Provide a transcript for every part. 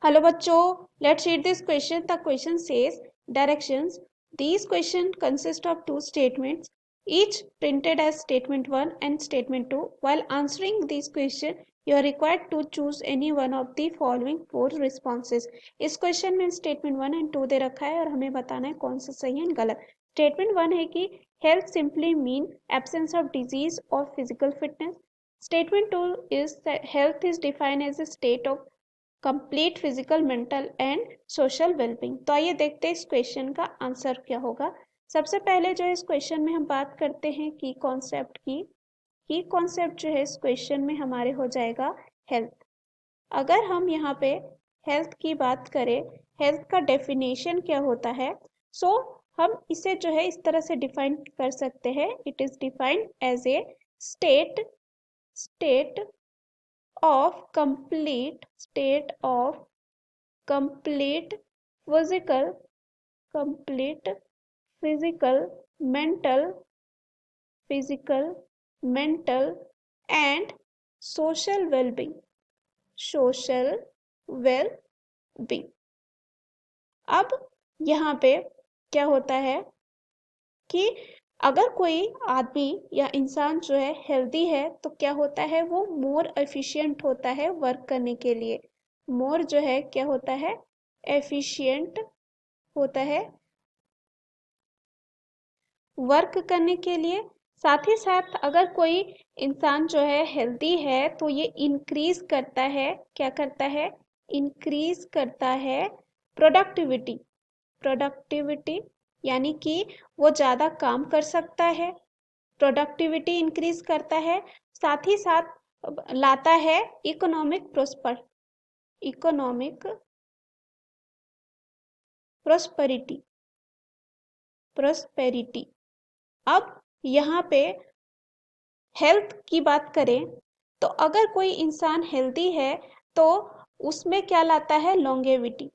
Hello bachcho, let's read this question. The question says directions. These questions consist of two statements, each printed as statement 1 and statement 2. While answering these questions, you are required to choose any one of the following four responses. इस question में statement 1 and 2 दे रखा है और हमें बताना है कौन सा सही है गलत. स्टेटमेंट 1 है कि health simply mean absence of disease or physical fitness. Statement 2 is that health is defined as a state of complete physical mental and social wellbeing. तो आइए देखते हैं इस क्वेश्चन का आंसर क्या होगा. सबसे पहले जो है इस क्वेश्चन में हम बात करते हैं की कॉन्सेप्ट की. की कॉन्सेप्ट जो है इस क्वेश्चन में हमारे हो जाएगा हेल्थ. अगर हम यहाँ पे हेल्थ की बात करें, हेल्थ का डेफिनेशन क्या होता है, सो हम इसे जो है इस तरह से डिफाइन कर सकते हैं. It is defined as a state of complete physical mental and social well-being. अब यहाँ पे क्या होता है कि अगर कोई आदमी या इंसान जो है हेल्दी है तो क्या होता है, वो मोर एफिशिएंट होता है वर्क करने के लिए. मोर जो है क्या होता है, एफिशिएंट होता है वर्क करने के लिए. साथ ही साथ अगर कोई इंसान जो है हेल्दी है तो ये इंक्रीज करता है, क्या करता है, इंक्रीज करता है प्रोडक्टिविटी. यानी कि वो ज़्यादा काम कर सकता है, प्रोडक्टिविटी इंक्रीज करता है. साथ ही साथ लाता है इकोनॉमिक प्रोस्पेरिटी. अब यहाँ पे हेल्थ की बात करें तो अगर कोई इंसान हेल्दी है तो उसमें क्या लाता है, लॉन्गेविटी.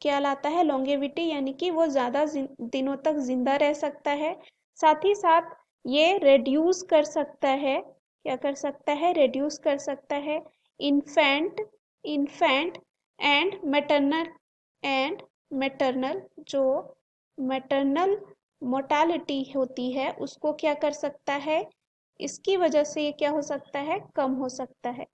क्या लाता है, लॉन्गेविटी, यानी कि वो ज़्यादा दिनों तक जिंदा रह सकता है. साथ ही साथ ये रेड्यूस कर सकता है, क्या कर सकता है, रेड्यूस कर सकता है इन्फेंट एंड मैटरनल जो मैटरनल मोर्टालिटी होती है उसको क्या कर सकता है, इसकी वजह से ये क्या हो सकता है, कम हो सकता है.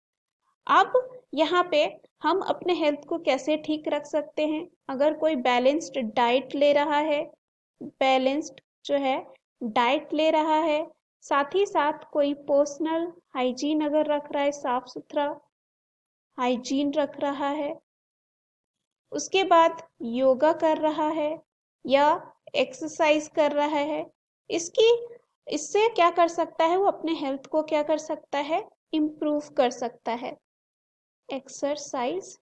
अब यहाँ पे हम अपने हेल्थ को कैसे ठीक रख सकते हैं. अगर कोई बैलेंस्ड डाइट ले रहा है, बैलेंस्ड जो है डाइट ले रहा है, साथ ही साथ कोई पर्सनल हाइजीन अगर रख रहा है, साफ सुथरा हाइजीन रख रहा है, उसके बाद योगा कर रहा है या एक्सरसाइज कर रहा है, इससे क्या कर सकता है, वो अपने हेल्थ को क्या कर सकता है, इम्प्रूव कर सकता है, एक्सरसाइज.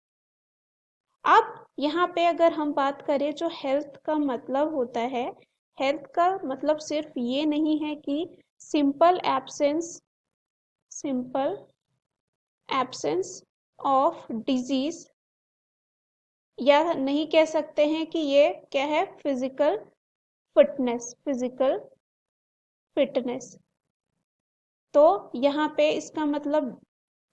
अब यहाँ पे अगर हम बात करें जो हेल्थ का मतलब होता है, हेल्थ का मतलब सिर्फ ये नहीं है कि सिंपल एब्सेंस ऑफ डिजीज, या नहीं कह सकते हैं कि ये क्या है, फिजिकल फिटनेस. तो यहाँ पे इसका मतलब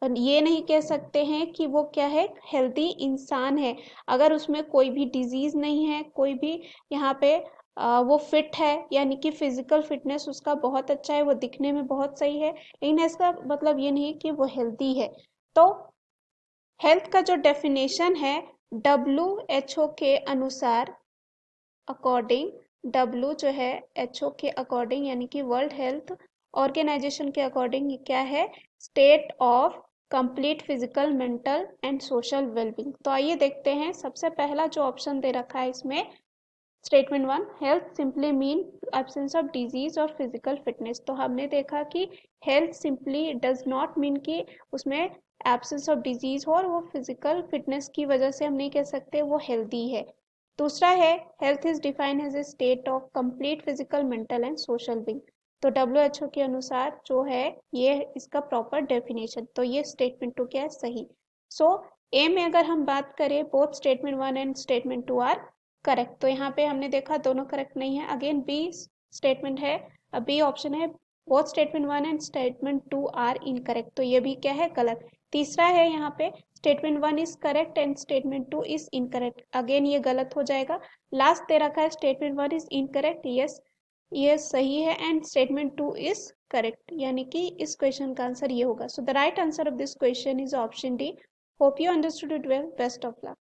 ये नहीं कह सकते हैं कि वो क्या है, हेल्दी इंसान है अगर उसमें कोई भी डिजीज नहीं है, कोई भी यहाँ पे वो फिट है, यानी कि फिजिकल फिटनेस उसका बहुत अच्छा है, वो दिखने में बहुत सही है, लेकिन इसका मतलब ये नहीं कि वो हेल्दी है. तो हेल्थ का जो डेफिनेशन है WHO के अनुसार, W जो है HO के अकॉर्डिंग, यानी कि वर्ल्ड हेल्थ ऑर्गेनाइजेशन के अकॉर्डिंग, ये क्या है, state of complete physical mental and social wellbeing. तो आइए देखते हैं. सबसे पहला जो ऑप्शन दे रखा है इसमें, statement 1, health simply mean absence of disease और फिजिकल फिटनेस. तो हमने देखा कि health simply does not mean कि उसमें एब्सेंस ऑफ डिजीज हो, और वो फिजिकल फिटनेस की वजह से हम नहीं कह सकते वो हेल्दी है. दूसरा है health is defined as a state of complete physical mental and social being. तो WHO के अनुसार जो है ये इसका प्रॉपर डेफिनेशन. तो ये स्टेटमेंट 2 क्या है, सही. सो ए में अगर हम बात करें, both statement 1 and statement 2 are correct. तो यहाँ पे हमने देखा दोनों करेक्ट नहीं है. अगेन बी स्टेटमेंट है, बी ऑप्शन है, both statement 1 and statement 2 are incorrect. तो ये भी क्या है, गलत. तीसरा है यहाँ पे statement 1 is correct and statement 2 is incorrect, again ये गलत हो जाएगा। लास्ट दे रखा है स्टेटमेंट 1 इज इनकरेक्ट, यस ये सही है, एंड स्टेटमेंट 2 इज करेक्ट, यानी कि इस क्वेश्चन का आंसर ये होगा। So the right answer of this question is option D. Hope you understood it well, best of luck.